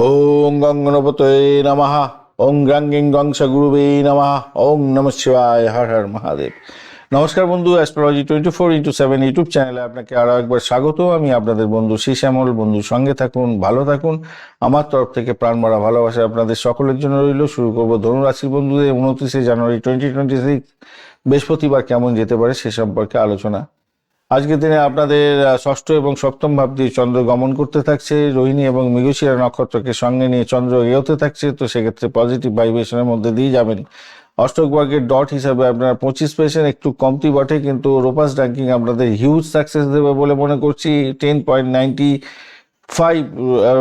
ওং গং গণপতয়ে নমঃ। ওং গ্রাং গিং গং সগুরুবে নমঃ। ওং নমঃ শিবায়। হর হর মহাদেব। নমস্কার বন্ধু, অ্যাস্ট্রোলজি 24x7 ইউটিউব চ্যানেলে আপনাকে আরও একবার স্বাগত। আমি আপনাদের বন্ধু শ্যামল। বন্ধু সঙ্গে থাকুন, ভালো থাকুন। আমার তরফ থেকে প্রাণ ভরা ভালোবাসা আপনাদের সকলের জন্য রইল। শুরু করব ধনুরাশির বন্ধুদের 29শে জানুয়ারি 2026 বৃহস্পতিবার কেমন যেতে পারে সে সম্পর্কে আলোচনা। আজকের দিনে আপনাদের ষষ্ঠ এবং সপ্তম ভাব দিয়ে চন্দ্র গমন করতে থাকছে। রোহিণী এবং মৃগশিরা নক্ষত্রকে সঙ্গে নিয়ে চন্দ্র এগোতে থাকছে, তো সেক্ষেত্রে পজিটিভ ভাইব্রেশনের মধ্যে দিয়ে যাবেন। অষ্টক বর্গের ডট হিসাবে আপনারা 25 পেয়েছেন, একটু কমতি বটে, কিন্তু রোপাস র্যাঙ্কিং আপনাদের হিউজ সাকসেস দেবে বলে মনে করছি। 10.95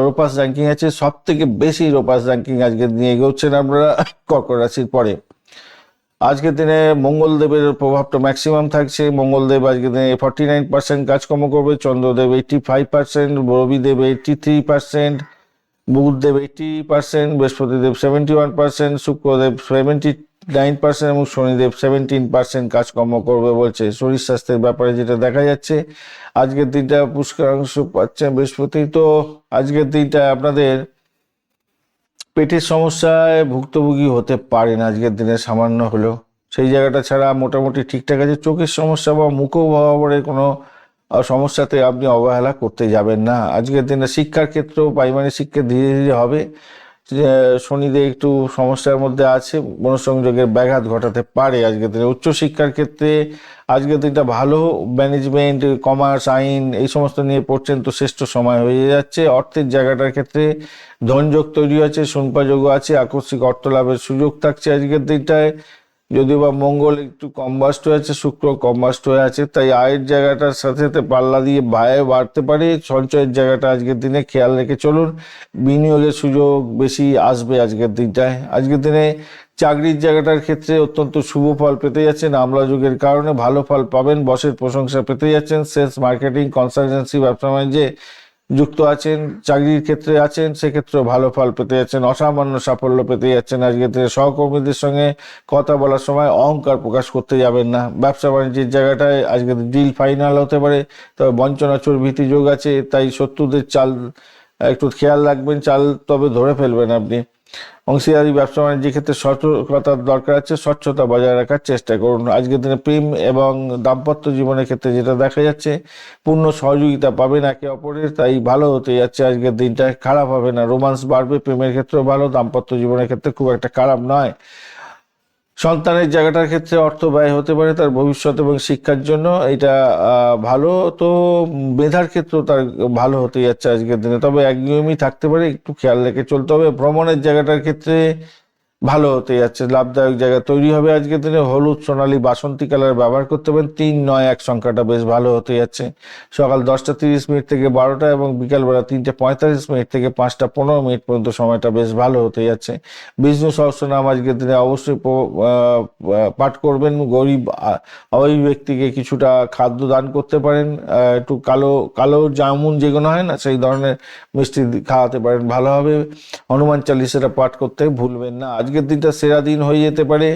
রোপাস র্যাঙ্কিং আছে, সব থেকে বেশি রোপাস র্যাঙ্কিং আজকে নিয়ে এগোচ্ছেন আপনারা কর্কট রাশির পরে। আজকের দিনে মঙ্গলদেবের প্রভাবটা ম্যাক্সিমাম থাকছে। মঙ্গলদেব আজকের দিনে 49% কাজকর্ম করবে, চন্দ্রদেব 85%, রবিদেব 83%, বুধদেব 80%, বৃহস্পতিদেব 71%, শুক্রদেব 79% এবং শনিদেব 17% কাজকর্ম করবে বলছে। শরীর স্বাস্থ্যের ব্যাপারে যেটা দেখা যাচ্ছে, আজকের দিনটা পুষ্করাংশ পাচ্ছে বৃহস্পতি, তো আজকের দিনটা আপনাদের পেটের সমস্যায় ভুক্তভোগী হতে পারেন আজকের দিনে সামান্য হলেও। সেই জায়গাটা ছাড়া মোটামুটি ঠিকঠাক আছে। চোখের সমস্যা বা মুখভাবের কোনো সমস্যাতে আপনি অবহেলা করতে যাবেন না। আজকের দিনে শিক্ষার ক্ষেত্রেও প্রাইমারি শিক্ষা ধীরে ধীরে হবে। শনিদেব একটু সমস্যার মধ্যে আছে, মনোসংযোগের ব্যাঘাত ঘটাতে পারে আজকের দিনে। উচ্চশিক্ষার ক্ষেত্রে আজকের দিনটা ভালো। ম্যানেজমেন্ট, কমার্স, আইন এই সমস্ত নিয়ে পড়ছেন তো শ্রেষ্ঠ সময় হয়ে যাচ্ছে। অর্থের জায়গাটার ক্ষেত্রে ধনযোগ তৈরি আছে, সুনপাযোগও আছে, আকস্মিক অর্থ লাভের সুযোগ থাকছে আজকের দিনটায়। যদিও বা মঙ্গল একটু কম্বাস্ট হয়ে আছে, শুক্র কম্বাস্ট হয়ে আছে, তাই আয়ের জায়গাটার সাথে সাথে পাল্লা দিয়ে ব্যয় বাড়তে পারে। সঞ্চয়ের জায়গাটা আজকের দিনে খেয়াল রেখে চলুন। বিনিয়োগের সুযোগ বেশি আসবে আজকের দিনটায়। আজকের দিনে চাকরির জায়গাটার ক্ষেত্রে অত্যন্ত শুভ ফল পেতে যাচ্ছেন। আমলা যুগের কারণে ভালো ফল পাবেন, বসের প্রশংসা পেতে যাচ্ছেন। সেলস, মার্কেটিং, কনসালটেন্সি, ব্যবসা বাণিজ্যে যুক্ত আছেন, চাকরির ক্ষেত্রে আছেন, সেক্ষেত্রেও ভালো ফল পেতে যাচ্ছেন, অসামান্য সাফল্য পেতে যাচ্ছেন। আজকের দিনে সহকর্মীদের সঙ্গে কথা বলার সময় অহংকার প্রকাশ করতে যাবেন না। ব্যবসা বাণিজ্যের জায়গাটায় আজকে ডিল ফাইনাল হতে পারে, তবে বঞ্চনা চোর ভীতি যোগ আছে, তাই শত্রুদের চাল একটু খেয়াল রাখবেন, চাল তবে ধরে ফেলবেন আপনি। অংশীদারি ব্যবসা বাণিজ্যের ক্ষেত্রে সতর্কতার দরকার আছে, স্বচ্ছতা বজায় রাখার চেষ্টা করুন। আজকের দিনে প্রেম এবং দাম্পত্য জীবনের ক্ষেত্রে যেটা দেখা যাচ্ছে, পূর্ণ সহযোগিতা পাবেন একে অপরের, তাই ভালো হতে যাচ্ছে আজকের দিনটা। খারাপ হবে না, রোমান্স বাড়বে, প্রেমের ক্ষেত্রেও ভালো, দাম্পত্য জীবনের ক্ষেত্রে খুব একটা খারাপ নয়। সন্তানের জায়গাটার ক্ষেত্রে অর্থ ব্যয় হতে পারে তার ভবিষ্যৎ এবং শিক্ষার জন্য, এটা ভালো। তো মেধার ক্ষেত্রেও তার ভালো হতে যাচ্ছে আজকের দিনে, তবে একনিয়মই থাকতে পারে, একটু খেয়াল রেখে চলতে হবে। ভ্রমণের জায়গাটার ক্ষেত্রে ভালো হতে যাচ্ছে, লাভদায়ক জায়গা তৈরি হবে আজকের দিনে। হলুদ, সোনালী, বাসন্তী কালার ব্যবহার করতে পারেন। 391 সংখ্যাটা বেশ ভালো হতে যাচ্ছে। সকাল 10টা 30 মিনিট থেকে 12টা এবং বিকালবেলা 3টে 45 মিনিট থেকে 5টা 15 মিনিট পর্যন্ত সময়টা বেশ ভালো হতে যাচ্ছে। বিষ্ণু সহস্রনাম আজকের দিনে অবশ্যই পাঠ করবেন। গরিব অভাবী ব্যক্তিকে কিছুটা খাদ্য দান করতে পারেন। একটু কালো কালো জামুন যেগুলো হয় না, সেই ধরনের মিষ্টি খাওয়াতে পারেন, ভালো হবে। হনুমান চালিসাটা পাঠ করতে ভুলবেন না। আজকের দিনটা সেরা দিন হয়ে যেতে পারে,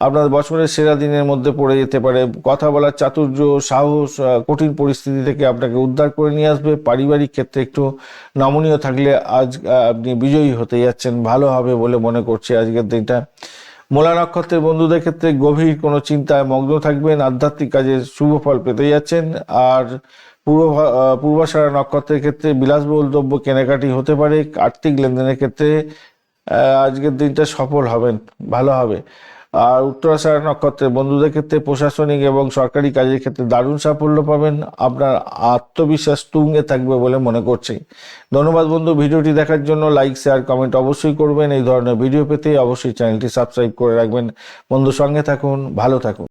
আপনার বছরের সেরা দিনের মধ্যে পড়ে যেতে পারে। কথা বলার চাতুর্য, সাহস কঠিন পরিস্থিতি থেকে আপনাকে উদ্ধার করে নিয়ে আসবে। পারিবারিক ক্ষেত্রে একটু নমনীয় থাকলে আজ আপনি বিজয়ী হতে যাচ্ছেন, ভালো হবে বলে মনে করছি আজকের দিনটা। মূলা নক্ষত্রের বন্ধুদের ক্ষেত্রে গভীর কোনো চিন্তায় মগ্ন থাকবেন, আধ্যাত্মিক কাজে শুভ ফল পেতে যাচ্ছেন। আর পূর্বাষাঢ়া নক্ষত্রের ক্ষেত্রে বিলাসবহুল দ্রব্য কেনাকাটি হতে পারে। আর্থিক লেনদেনের ক্ষেত্রে আজকের দিনটা সফল হবেন, ভালো হবে। আর উত্তরাষাঢ়া নক্ষত্রের বন্ধুদের ক্ষেত্রে প্রশাসনিক এবং সরকারি কাজের ক্ষেত্রে দারুণ সাফল্য পাবেন। আপনার আত্মবিশ্বাস তুঙ্গে থাকবে বলে মনে করছি। ধন্যবাদ বন্ধু, ভিডিওটি দেখার জন্য। লাইক, শেয়ার, কমেন্ট অবশ্যই করবেন। এই ধরনের ভিডিও পেতে অবশ্যই চ্যানেলটি সাবস্ক্রাইব করে রাখবেন। বন্ধু সঙ্গে থাকুন, ভালো থাকুন।